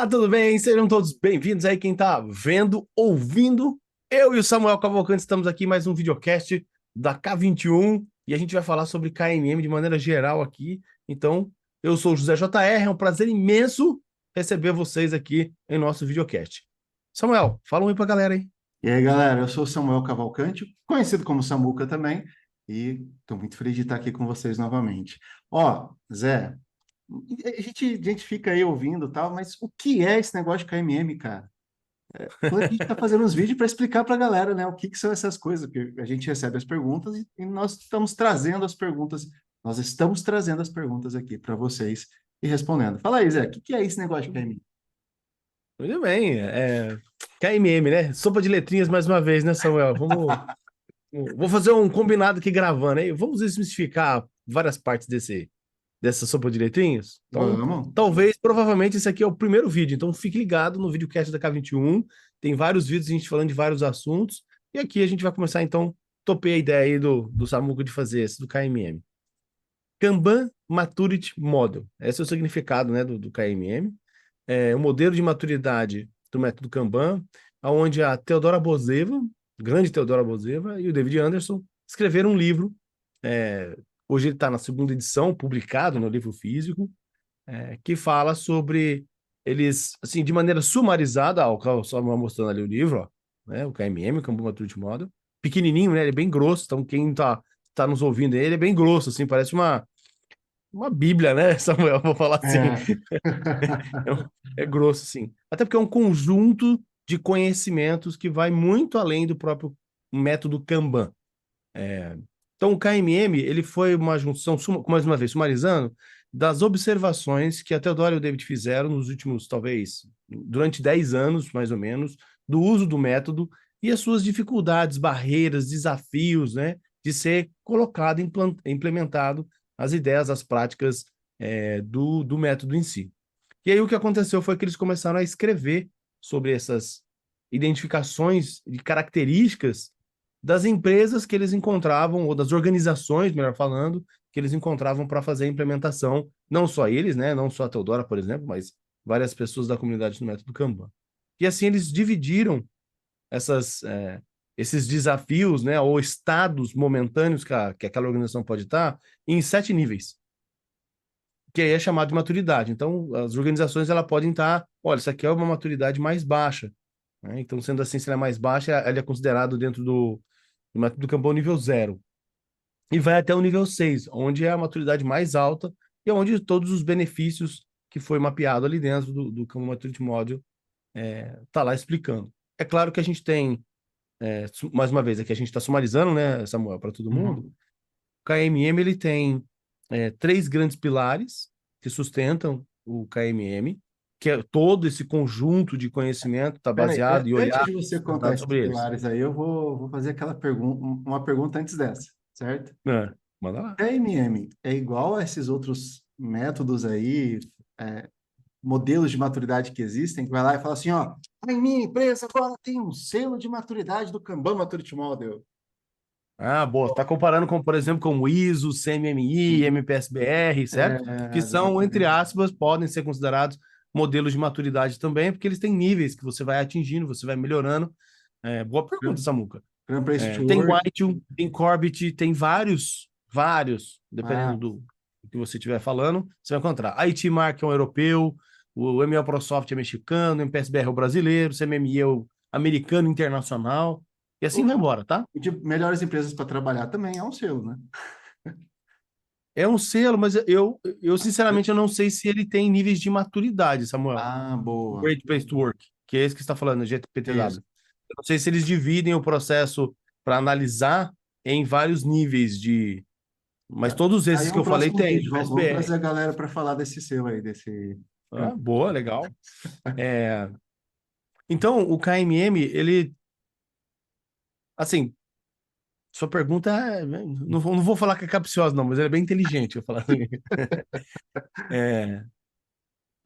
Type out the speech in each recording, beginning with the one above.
Olá, tudo bem? Sejam todos bem-vindos aí, quem tá vendo, ouvindo. Eu e o Samuel Cavalcante estamos aqui em mais um videocast da K21 e a gente vai falar sobre KMM de maneira geral aqui. Então, eu sou o José JR, é um prazer imenso receber vocês aqui em nosso videocast. Samuel, fala um aí pra galera aí. E aí, galera, eu sou o Samuel Cavalcante, conhecido como Samuca também, e estou muito feliz de estar aqui com vocês novamente. Ó, Zé, a gente fica aí ouvindo e tal, mas o que é esse negócio de KMM, cara? A gente está fazendo uns vídeos para explicar para a galera, né, o que são essas coisas, porque a gente recebe as perguntas e nós estamos trazendo as perguntas aqui para vocês e respondendo. Fala aí, Zé, o que é esse negócio de KMM? Muito bem, KMM, né? Sopa de letrinhas mais uma vez, né, Samuel? Vou fazer um combinado aqui gravando aí. Vamos desmistificar várias partes dessa sopa de letrinhas? Então, Vamos? talvez, provavelmente, esse aqui é o primeiro vídeo. Então, fique ligado no videocast da K21. Tem vários vídeos a gente falando de vários assuntos. E aqui a gente vai começar, então, topei a ideia aí do Samuca de fazer esse, do KMM. Kanban Maturity Model. Esse é o significado, né, do KMM. É o modelo de maturidade do método Kanban, onde a Teodora Bozeva, grande Teodora Bozeva, e o David Anderson escreveram um livro. é, Hoje ele está na segunda edição, publicado no livro físico, que fala sobre eles, assim, de maneira sumarizada, só mostrando ali o livro, ó, né, o KMM, o Kanban Maturity Model, pequenininho, né, ele é bem grosso, então quem tá nos ouvindo aí, ele é bem grosso, assim, parece uma bíblia, né, Samuel, vou falar assim. É. É grosso, sim. Até porque é um conjunto de conhecimentos que vai muito além do próprio método Kanban. Então, o KMM, ele foi uma junção, mais uma vez, sumarizando, das observações que a Teodoro e o David fizeram nos últimos, talvez, durante 10 anos, mais ou menos, do uso do método e as suas dificuldades, barreiras, desafios, né, de ser colocado, implementado as ideias, as práticas do método em si. E aí o que aconteceu foi que eles começaram a escrever sobre essas identificações e características das empresas que eles encontravam, ou das organizações, melhor falando, que eles encontravam para fazer a implementação, não só eles, né, não só a Teodora, por exemplo, mas várias pessoas da comunidade do método Kanban. E assim eles dividiram esses desafios, né, ou estados momentâneos que aquela organização pode estar, em 7 níveis, que aí é chamado de maturidade. Então, as organizações ela podem estar, olha, isso aqui é uma maturidade mais baixa, né? Então, sendo assim, se ela é mais baixa, ela é considerado dentro do método Kanban nível 0. E vai até o nível 6, onde é a maturidade mais alta e é onde todos os benefícios que foi mapeado ali dentro do Kanban Maturity Model tá lá explicando. É claro que a gente tem, mais uma vez, aqui a gente está sumarizando, né, Samuel, para todo mundo. Uhum. O KMM ele tem 3 grandes pilares que sustentam o KMM, que é todo esse conjunto de conhecimento está Peraí, baseado e antes olhar de você contar sustentado esses sobre eles. pilares aí, eu vou fazer aquela pergunta, uma pergunta antes dessa, certo? Manda lá. KMM é igual a esses outros métodos aí, é, modelos de maturidade que existem, que vai lá e fala assim, ó, a minha empresa agora tem um selo de maturidade do Kanban Maturity Model. Ah, boa. Tá comparando com, por exemplo, com o ISO, CMMI, MPSBR, certo? Que são, entre Exatamente. aspas, podem ser considerados modelos de maturidade também, porque eles têm níveis que você vai atingindo, você vai melhorando. Boa pergunta, Samuca. Grand Place to Tem Work. White, tem Corbett, tem vários, dependendo Ah, do que você estiver falando, você vai encontrar. A IT Mark é um europeu, o ML ProSoft é mexicano, o MPSBR é o brasileiro, o CMMI é o americano internacional, e assim vai embora, tá? o de melhores empresas para trabalhar também é um selo, né? É um selo, mas eu sinceramente eu não sei se ele tem níveis de maturidade, Samuel. Ah, O boa. Great Place to Work, que é esse que você está falando, Isso. GPTW. Eu não sei se eles dividem o processo para analisar em vários níveis de. Mas todos Aí esses é que um eu falei próximo tem, vídeo. do Vamos PSBR. trazer a galera para falar desse selo aí, desse Ah, campo. boa, legal. É, então, o KMM, ele, assim, sua pergunta, não vou falar que é capciosa, não, mas ele é bem inteligente, eu falar assim. É,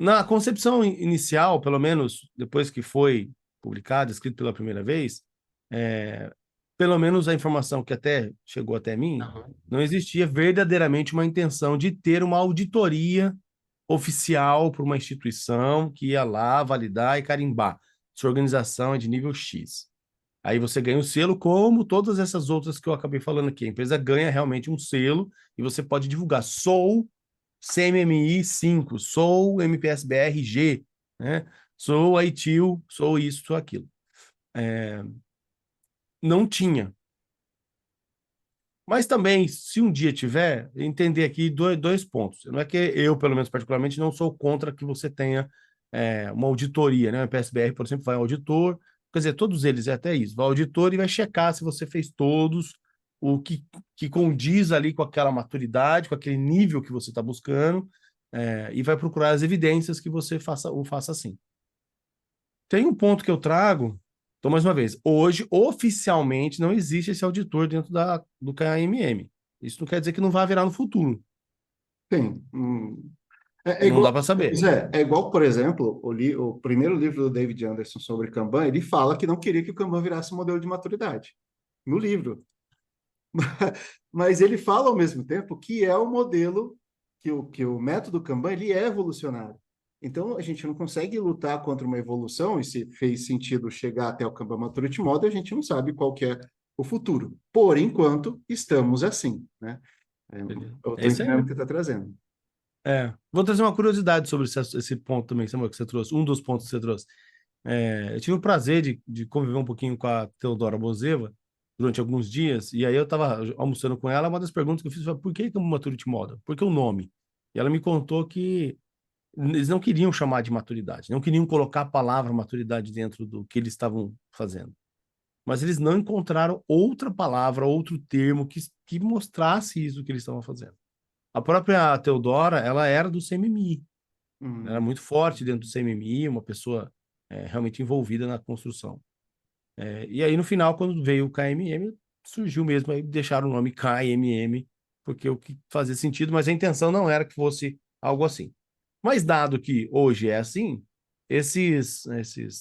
Na concepção inicial, pelo menos depois que foi publicado, escrito pela primeira vez, é, pelo menos a informação que até chegou até mim, Aham. não existia verdadeiramente uma intenção de ter uma auditoria oficial para uma instituição que ia lá validar e carimbar. Sua organização é de nível X. Aí você ganha o selo, como todas essas outras que eu acabei falando aqui. A empresa ganha realmente um selo e você pode divulgar. Sou CMMI 5, sou MPSBR-G, né? Sou ITIL, sou isso, sou aquilo. Não tinha. Mas também, se um dia tiver, entender aqui dois pontos. Não é que eu, pelo menos particularmente, não sou contra que você tenha uma auditoria, né? O PSBR, por exemplo, vai ao auditor, quer dizer, todos eles é até isso, vai ao auditor e vai checar se você fez todos o que condiz ali com aquela maturidade, com aquele nível que você está buscando, e vai procurar as evidências que você faça assim. Tem um ponto que eu trago, então, mais uma vez, hoje, oficialmente, não existe esse auditor dentro do KMM. Isso não quer dizer que não vai virar no futuro. Sim. É Não igual, dá para saber. Zé, é igual, por exemplo, o primeiro livro do David Anderson sobre Kanban, ele fala que não queria que o Kanban virasse um modelo de maturidade. No livro. Mas ele fala ao mesmo tempo que é o modelo, que o método Kanban ele é evolucionário. Então, a gente não consegue lutar contra uma evolução, e se fez sentido chegar até o Kanban Maturity Model, a gente não sabe qual que é o futuro. Por enquanto, estamos assim, né? Beleza. Eu É estou isso entendendo o aí. que você está trazendo. Vou trazer uma curiosidade sobre esse ponto também, Samuel, que você trouxe. Um dos pontos que você trouxe. Eu tive o prazer de conviver um pouquinho com a Teodora Bozeva durante alguns dias, e aí eu estava almoçando com ela, uma das perguntas que eu fiz foi, por que Kanban Maturity Model? Por que o nome? E ela me contou que eles não queriam chamar de maturidade, não queriam colocar a palavra maturidade dentro do que eles estavam fazendo. Mas eles não encontraram outra palavra, outro termo que mostrasse isso que eles estavam fazendo. A própria Teodora, ela era do CMMI, ela era Hum. muito forte dentro do CMMI, uma pessoa realmente envolvida na construção. E aí, no final, quando veio o KMM, surgiu mesmo, aí deixaram o nome KMM, porque o que fazia sentido, mas a intenção não era que fosse algo assim. Mas dado que hoje é assim, esses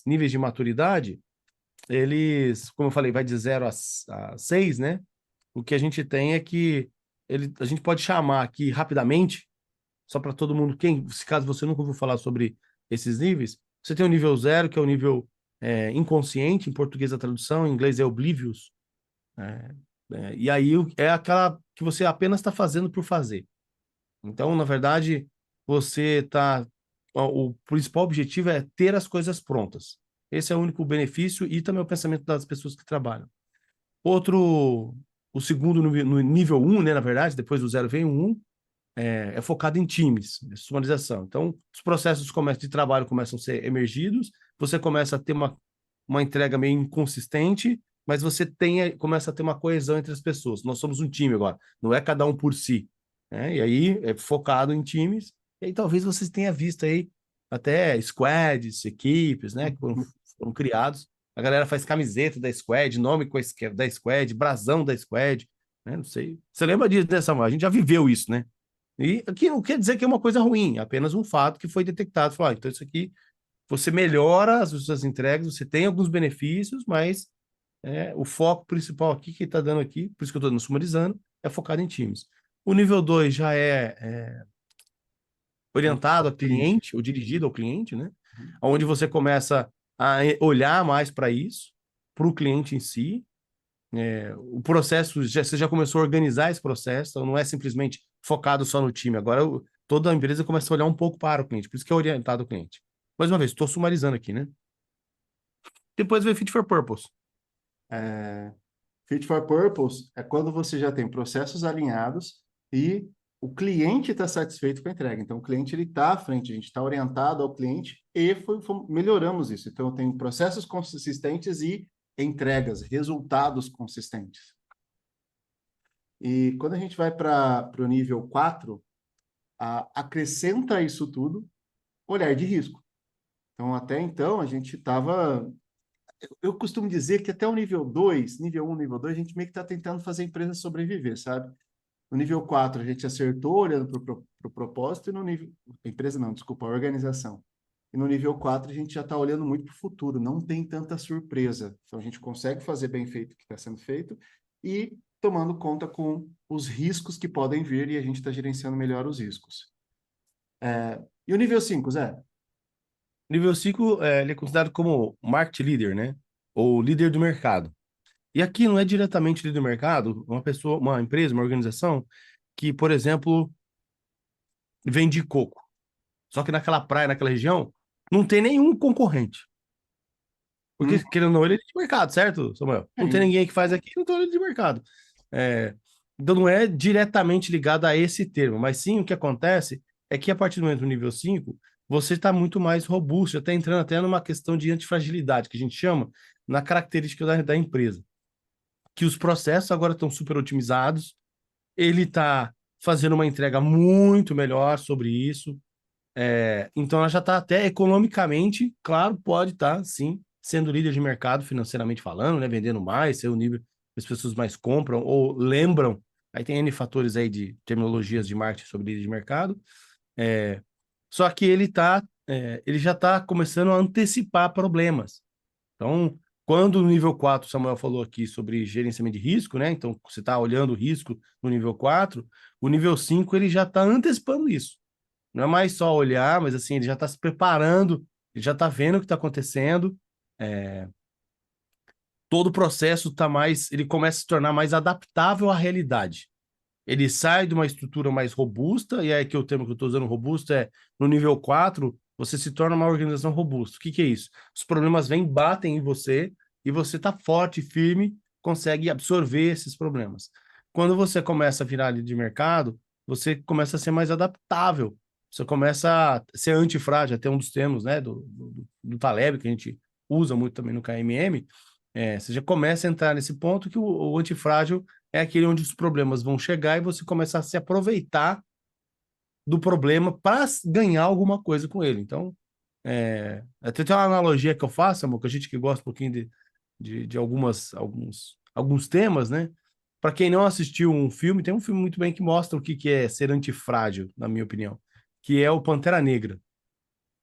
níveis de maturidade, eles, como eu falei, vai de 0 a 6, né? O que a gente tem é que a gente pode chamar aqui rapidamente, só para todo mundo, se caso você nunca ouviu falar sobre esses níveis, você tem o nível 0, que é o nível inconsciente, em português a tradução, em inglês é oblivious, e aí é aquela que você apenas está fazendo por fazer. Então, na verdade, você está. O principal objetivo é ter as coisas prontas. Esse é o único benefício e também o pensamento das pessoas que trabalham. Outro, o segundo no nível 1, né, na verdade, depois do 0 vem o 1, é focado em times, sumarização. Então, os processos de trabalho começam a ser emergidos, você começa a ter uma entrega meio inconsistente, mas você começa a ter uma coesão entre as pessoas. Nós somos um time agora, não é cada um por si, né? E aí é focado em times, e aí talvez vocês tenham visto aí até squads, equipes, né, que foram criados. A galera faz camiseta da squad, nome da squad, brasão da squad, né? Não sei. Você lembra disso, né, Samuel? A gente já viveu isso, né? E aqui não quer dizer que é uma coisa ruim, é apenas um fato que foi detectado. Falar, então isso aqui, você melhora as suas entregas, você tem alguns benefícios, mas o foco principal aqui que está dando aqui, por isso que eu estou dando sumarizando, é focado em times. O nível 2 já é orientado a Cliente. cliente, ou dirigido ao cliente, né? Onde você começa a olhar mais para isso, para o cliente em si, o processo, você já começou a organizar esse processo, então não é simplesmente focado só no time. Agora toda a empresa começa a olhar um pouco para o cliente, por isso que é orientado ao cliente. Mais uma vez, estou sumarizando aqui, né? Depois vem Fit for Purpose. É, Fit for Purpose é quando você já tem processos alinhados e o cliente está satisfeito com a entrega. Então, o cliente ele está à frente, a gente está orientado ao cliente e melhoramos isso. Então, eu tenho processos consistentes e entregas, resultados consistentes. E quando a gente vai para o nível 4, acrescenta isso tudo olhar de risco. Então, até então, a gente estava. Eu costumo dizer que até o nível 2, nível 1, nível 2, a gente meio que está tentando fazer a empresa sobreviver, sabe? No nível 4, a gente acertou olhando para o propósito, e no nível. A empresa não, desculpa, a organização. E no nível 4, a gente já está olhando muito para o futuro, não tem tanta surpresa. Então, a gente consegue fazer bem feito o que está sendo feito e tomando conta com os riscos que podem vir e a gente está gerenciando melhor os riscos. E o nível 5, Zé? Nível 5, ele é considerado como market leader, né? Ou líder do mercado. E aqui não é diretamente líder do mercado, uma pessoa, uma empresa, uma organização que, por exemplo, vende coco. Só que naquela praia, naquela região, não tem nenhum concorrente. Hum, Porque, querendo ou não, ele é de mercado, certo, Samuel? Não tem sim. ninguém que faz aqui, então ele é de mercado. É, então não é diretamente ligado a esse termo, mas sim o que acontece é que a partir do momento do nível 5 você está muito mais robusto, já está entrando até numa questão de antifragilidade, que a gente chama na característica da empresa. Que os processos agora estão super otimizados, ele está fazendo uma entrega muito melhor sobre isso, então ela já está até economicamente, claro, pode estar, sim, sendo líder de mercado financeiramente falando, né, vendendo mais, ser o nível que as pessoas mais compram ou lembram. Aí tem N fatores aí de terminologias de marketing sobre líder de mercado. É, só que ele já está começando a antecipar problemas. Então, quando o nível 4, o Samuel falou aqui sobre gerenciamento de risco, né? Então, você está olhando o risco no nível 4, o nível 5 ele já está antecipando isso. Não é mais só olhar, mas assim, ele já está se preparando, ele já está vendo o que está acontecendo. É, todo o processo está mais, ele começa a se tornar mais adaptável à realidade. Ele sai de uma estrutura mais robusta, e aí que o termo que eu estou usando robusto é no nível 4 você se torna uma organização robusta. O que é isso? Os problemas vêm, batem em você, e você está forte, firme, consegue absorver esses problemas. Quando você começa a virar líder de mercado, você começa a ser mais adaptável. Você começa a ser antifrágil, até um dos termos, né, do Taleb, que a gente usa muito também no KMM. Você já começa a entrar nesse ponto que o antifrágil é aquele onde os problemas vão chegar e você começa a se aproveitar do problema para ganhar alguma coisa com ele. Então, até tem uma analogia que eu faço, amor, que a gente que gosta um pouquinho de alguns temas, né? Para quem não assistiu um filme, tem um filme muito bem que mostra o que é ser antifrágil, na minha opinião, que é o Pantera Negra.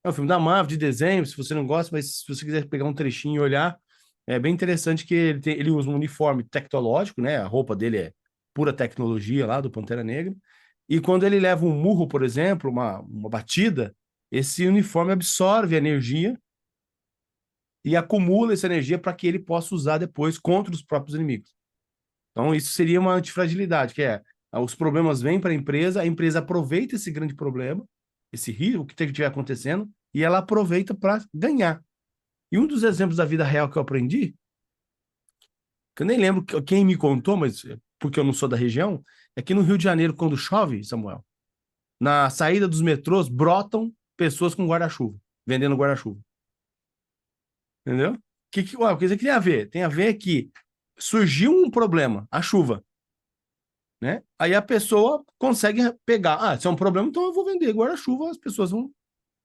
É um filme da Marvel, de desenho, se você não gosta, mas se você quiser pegar um trechinho e olhar, é bem interessante que ele usa um uniforme tecnológico, né? A roupa dele é pura tecnologia lá do Pantera Negra. E quando ele leva um murro, por exemplo, uma batida, esse uniforme absorve a energia e acumula essa energia para que ele possa usar depois contra os próprios inimigos. Então, isso seria uma antifragilidade, que é os problemas vêm para a empresa aproveita esse grande problema, esse risco, o que estiver acontecendo, e ela aproveita para ganhar. E um dos exemplos da vida real que eu aprendi, que eu nem lembro quem me contou, mas porque eu não sou da região, é que no Rio de Janeiro, quando chove, Samuel, na saída dos metrôs brotam pessoas com guarda-chuva, vendendo guarda-chuva. Entendeu? O que tem a ver? Tem a ver que surgiu um problema, a chuva, né? Aí a pessoa consegue pegar. Ah, se é um problema, então eu vou vender guarda-chuva, as pessoas vão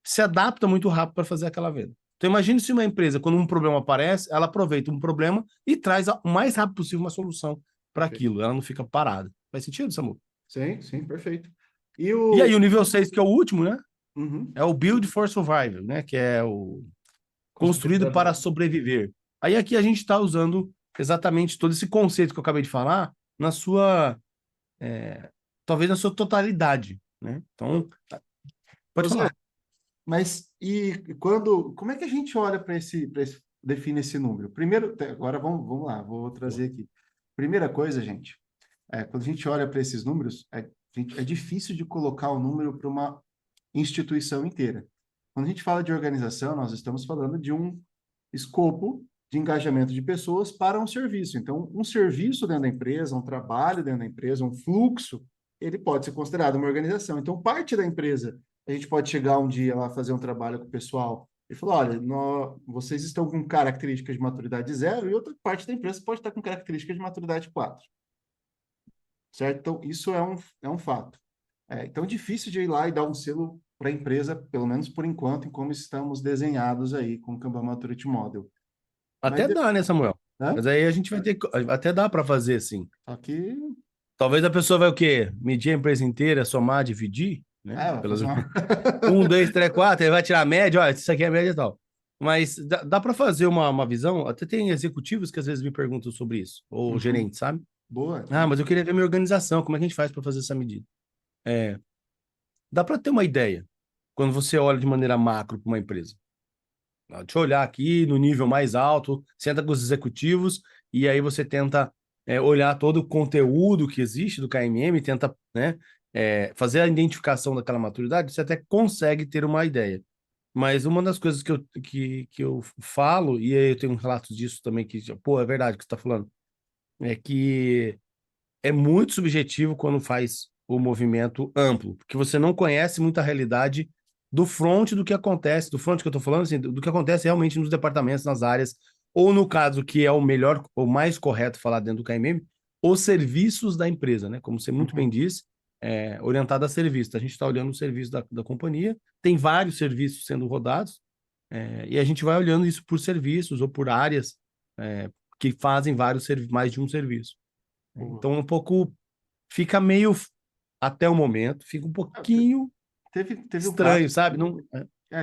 se adaptam muito rápido para fazer aquela venda. Então imagine se uma empresa, quando um problema aparece, ela aproveita um problema e traz o mais rápido possível uma solução para Perfeito. aquilo. Ela não fica parada. Faz sentido, Samu? Sim, sim, perfeito. E E o. aí o nível 6 que é o último, né? Uhum. É o Build for Survival, né? Que é o Construtor construído para para. sobreviver. Aí aqui a gente está usando exatamente todo esse conceito que eu acabei de falar na sua, talvez na sua totalidade, né? Então, Ô pode Zé, falar. mas e quando. Como é que a gente olha para esse, define esse número? Primeiro, agora vamos lá, vou trazer aqui. Primeira coisa, gente, quando a gente olha para esses números, é difícil de colocar o número para uma instituição inteira. Quando a gente fala de organização, nós estamos falando de um escopo de engajamento de pessoas para um serviço. Então, um serviço dentro da empresa, um trabalho dentro da empresa, um fluxo, ele pode ser considerado uma organização. Então, parte da empresa, a gente pode chegar um dia lá fazer um trabalho com o pessoal e falar, olha, vocês estão com características de maturidade 0 e outra parte da empresa pode estar com características de maturidade 4, certo? Então, isso é um fato. Então, é difícil de ir lá e dar um selo para a empresa, pelo menos por enquanto, em como estamos desenhados aí com o Kanban Maturity Model. Mas, Até dá, né, Samuel? né? Mas aí a gente vai ter. Até dá para fazer assim. Aqui, Talvez a pessoa vai o quê? Medir a empresa inteira, somar, dividir, né? vai Pelas fazer uma. um, dois, três, quatro, ele vai tirar a média, olha, isso aqui é a média e tal. Mas dá para fazer uma visão, até tem executivos que às vezes me perguntam sobre isso, ou Uhum. gerentes, sabe? Boa. Ah, mas eu queria ver minha organização, como é que a gente faz para fazer essa medida? É, dá para ter uma ideia. quando você olha de maneira macro para uma empresa. Deixa eu olhar aqui no nível mais alto, senta com os executivos e aí você tenta olhar todo o conteúdo que existe do KMM, tenta, né, fazer a identificação daquela maturidade, você até consegue ter uma ideia. Mas uma das coisas que eu falo, e aí eu tenho relatos disso também, que, pô, é verdade o que você está falando, é que é muito subjetivo quando faz o movimento amplo, porque você não conhece muito a realidade do front do que acontece, do front que eu estou falando, assim, do que acontece realmente nos departamentos, nas áreas, ou no caso que é o melhor, ou mais correto falar dentro do KMM, os serviços da empresa, né? Como você muito bem Uhum. disse, orientado a serviço. A gente está olhando o serviço da companhia, tem vários serviços sendo rodados, e a gente vai olhando isso por serviços ou por áreas que fazem mais de um serviço. Boa. Então, um pouco fica meio, até o momento, fica um Ah, pouquinho teve um caso. estranho, sabe? Não,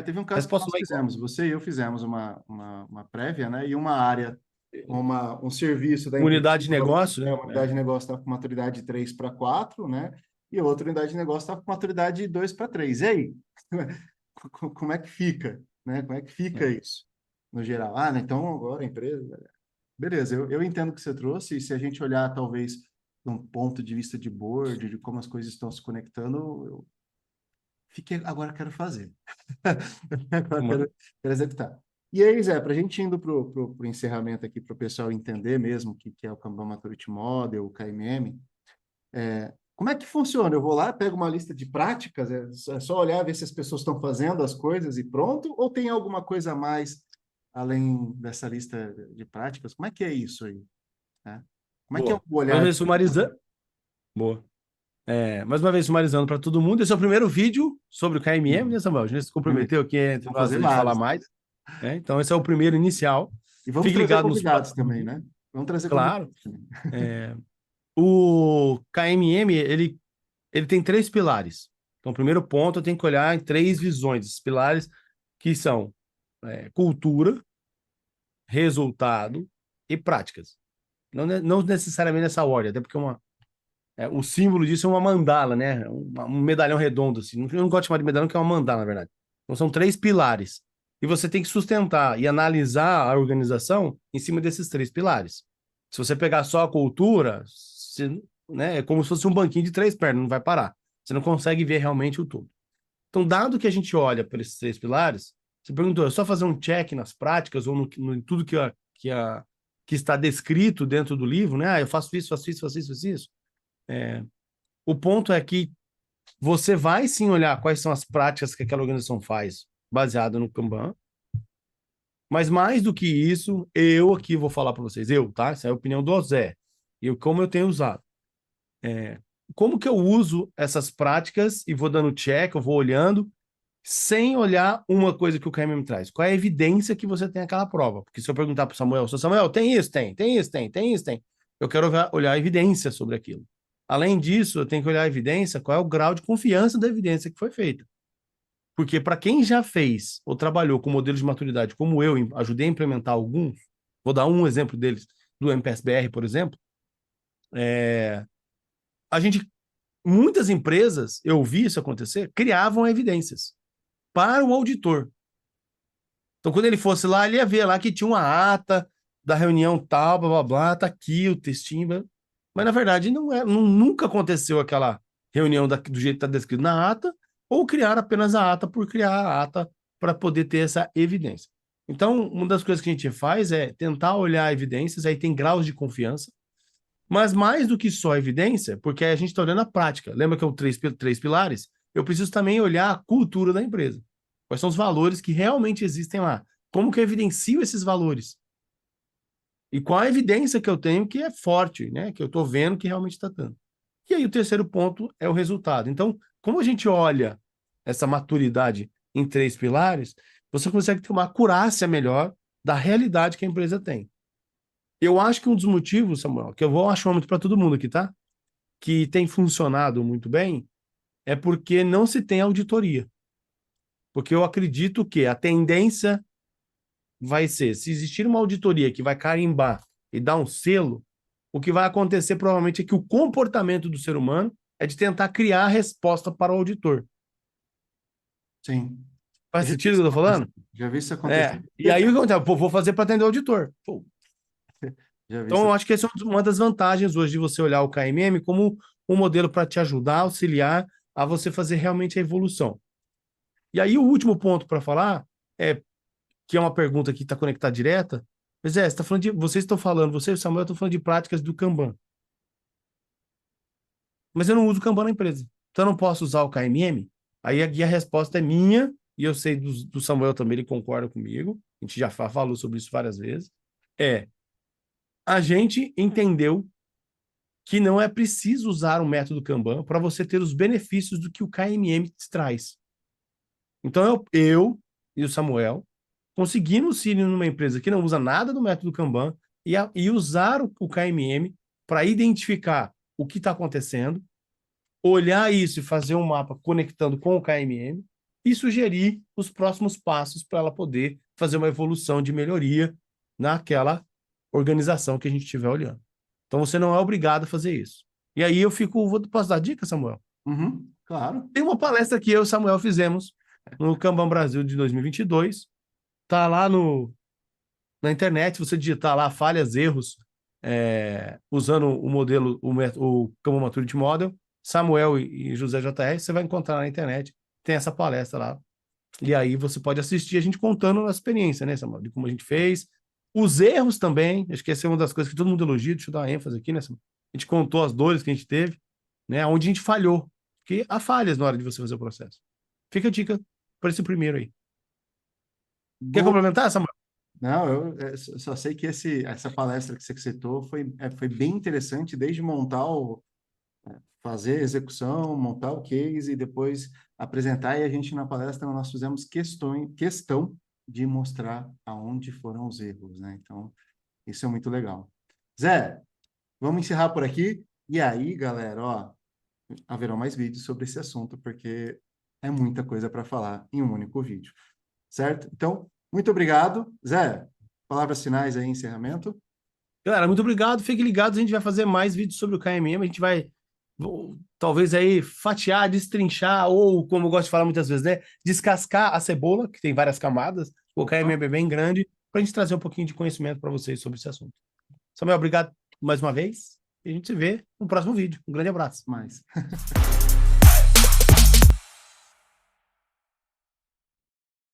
Teve um a caso que resposta nós não é igual. fizemos, você e eu fizemos uma prévia, né? E uma área, um serviço da empresa, Unidade de negócio, né? uma unidade de negócio estava com maturidade 3 para 4, né? E a outra unidade de negócio estava com maturidade 2 para 3. E aí? Como é que fica? Né? Como é que fica É. isso, no geral? Ah, né, então agora a empresa. Beleza, eu entendo o que você trouxe, e se a gente olhar, talvez, de um ponto de vista de board, de como as coisas estão se conectando, agora quero fazer. Agora Uma- quero executar. E aí, Zé, para a gente indo para o encerramento aqui, para o pessoal entender mesmo o que é o Kanban Maturity Model, o KMM, como é que funciona? Eu vou lá, pego uma lista de práticas, é só olhar, ver se as pessoas estão fazendo as coisas e pronto? Ou tem alguma coisa a mais além dessa lista de práticas? Como é que é isso aí? Né? Como é que é o Boa. Mais uma olhar? vez sumarizando. Boa. Mais uma vez sumarizando para todo mundo. Esse é o primeiro vídeo sobre o KMM, né, Samuel? A gente se comprometeu aqui entre Vamos nós fazer a gente falar vários. mais. Então, esse é o primeiro inicial. E vamos Fique trazer ligado nos convidados próximos também, vídeos. né? Vamos trazer Claro. convidados também. O KMM, ele tem três pilares. Então, o primeiro ponto, eu tenho que olhar em três visões. Esses pilares que são cultura, resultado e práticas. Não necessariamente nessa ordem, até porque o símbolo disso é uma mandala, né? Um medalhão redondo, assim. Eu não gosto de chamar de medalhão, que é uma mandala, na verdade. Então, são três pilares. E você tem que sustentar e analisar a organização em cima desses três pilares. Se você pegar só a cultura, né, é como se fosse um banquinho de três pernas, não vai parar. Você não consegue ver realmente o todo. Então, dado que a gente olha para esses três pilares, você perguntou, é só fazer um check nas práticas ou em tudo que está descrito dentro do livro, né? Ah, eu faço isso, faço isso, faço isso, faço isso. O ponto é que você vai sim olhar quais são as práticas que aquela organização faz, baseado no Kanban, mas mais do que isso, eu aqui vou falar para vocês, tá? Essa é a opinião do Zé, e como eu tenho usado. Como que eu uso essas práticas e vou dando check, eu vou olhando, sem olhar uma coisa que o KMM traz. Qual é a evidência que você tem aquela prova? Porque se eu perguntar para o Samuel, Samuel, tem isso? Tem isso? Tem isso? Tem. Eu quero olhar a evidência sobre aquilo. Além disso, eu tenho que olhar a evidência, qual é o grau de confiança da evidência que foi feita. Porque para quem já fez ou trabalhou com modelos de maturidade, como eu ajudei a implementar alguns, vou dar um exemplo deles, do MPSBR, por exemplo, a gente, muitas empresas, eu vi isso acontecer, criavam evidências para o auditor. Então, quando ele fosse lá, ele ia ver lá que tinha uma ata da reunião tal, blá, blá, blá, tá aqui o textinho, blá. Mas, na verdade, nunca aconteceu aquela reunião do jeito que está descrito na ata, ou criar apenas a ata por criar a ata para poder ter essa evidência. Então, uma das coisas que a gente faz é tentar olhar evidências, aí tem graus de confiança, mas mais do que só evidência, porque a gente está olhando a prática. Lembra que é o três pilares? Eu preciso também olhar a cultura da empresa. Quais são os valores que realmente existem lá? Como que eu evidencio esses valores? E qual a evidência que eu tenho que é forte, né? Que eu estou vendo que realmente está dando. E aí o terceiro ponto é o resultado. Então, como a gente olha essa maturidade em três pilares, você consegue ter uma acurácia melhor da realidade que a empresa tem. Eu acho que um dos motivos, Samuel, que eu vou achar muito para todo mundo aqui, tá? Que tem funcionado muito bem, é porque não se tem auditoria. Porque eu acredito que a tendência vai ser, se existir uma auditoria que vai carimbar e dar um selo, o que vai acontecer provavelmente é que o comportamento do ser humano é de tentar criar a resposta para o auditor. Sim. Faz Eu já vi sentido o isso que eu tô acontecer. falando? Já vi isso acontecer. É. E aí o que acontece? Pô, vou fazer para atender o auditor. Pô, Já vi então, isso. eu acho que essa é uma das vantagens hoje de você olhar o KMM como um modelo para te ajudar, auxiliar a você fazer realmente a evolução. E aí, o último ponto para falar é que é uma pergunta que está conectada direta. Mas você tá falando de, vocês estão falando, você e o Samuel estão falando de práticas do Kanban. Mas eu não uso o Kanban na empresa. Então, eu não posso usar o KMM? Aí a resposta é minha, e eu sei do Samuel também, ele concorda comigo. A gente já falou sobre isso várias vezes. É, a gente entendeu que não é preciso usar o método Kanban para você ter os benefícios do que o KMM te traz. Então, eu e o Samuel conseguimos ir numa empresa que não usa nada do método Kanban e usar o KMM para identificar o que está acontecendo, olhar isso e fazer um mapa conectando com o KMM e sugerir os próximos passos para ela poder fazer uma evolução de melhoria naquela organização que a gente estiver olhando. Então você não é obrigado a fazer isso. E aí posso dar dica, Samuel? Uhum, claro. Tem uma palestra que eu e o Samuel fizemos no Kanban Brasil de 2022. Tá lá na internet, você digitar lá falhas, erros, usando o modelo, o Kanban Maturity Model, Samuel e José JR, você vai encontrar na internet, tem essa palestra lá. E aí você pode assistir a gente contando a experiência, né, Samuel, de como a gente fez. Os erros também, acho que essa é uma das coisas que todo mundo elogia, deixa eu dar uma ênfase aqui, né, Samuel? A gente contou as dores que a gente teve, né, onde a gente falhou. Porque há falhas na hora de você fazer o processo. Fica a dica para esse primeiro aí. Quer Boa. complementar, Samuel? Não, só sei que essa palestra que você citou foi bem interessante, desde fazer a execução, montar o case e depois apresentar. E a gente na palestra nós fizemos questão de mostrar aonde foram os erros, né? Então, isso é muito legal. Zé, vamos encerrar por aqui. E aí, galera, ó, haverão mais vídeos sobre esse assunto, porque é muita coisa para falar em um único vídeo, certo? Então, muito obrigado. Zé, palavras finais aí, encerramento. Galera, muito obrigado. Fiquem ligados, a gente vai fazer mais vídeos sobre o KMM. A gente vai, talvez aí, fatiar, destrinchar, ou, como eu gosto de falar muitas vezes, né? Descascar a cebola, que tem várias camadas. O KMM é bem grande, para a gente trazer um pouquinho de conhecimento para vocês sobre esse assunto. Samuel, obrigado mais uma vez. E a gente se vê no próximo vídeo. Um grande abraço. Mais.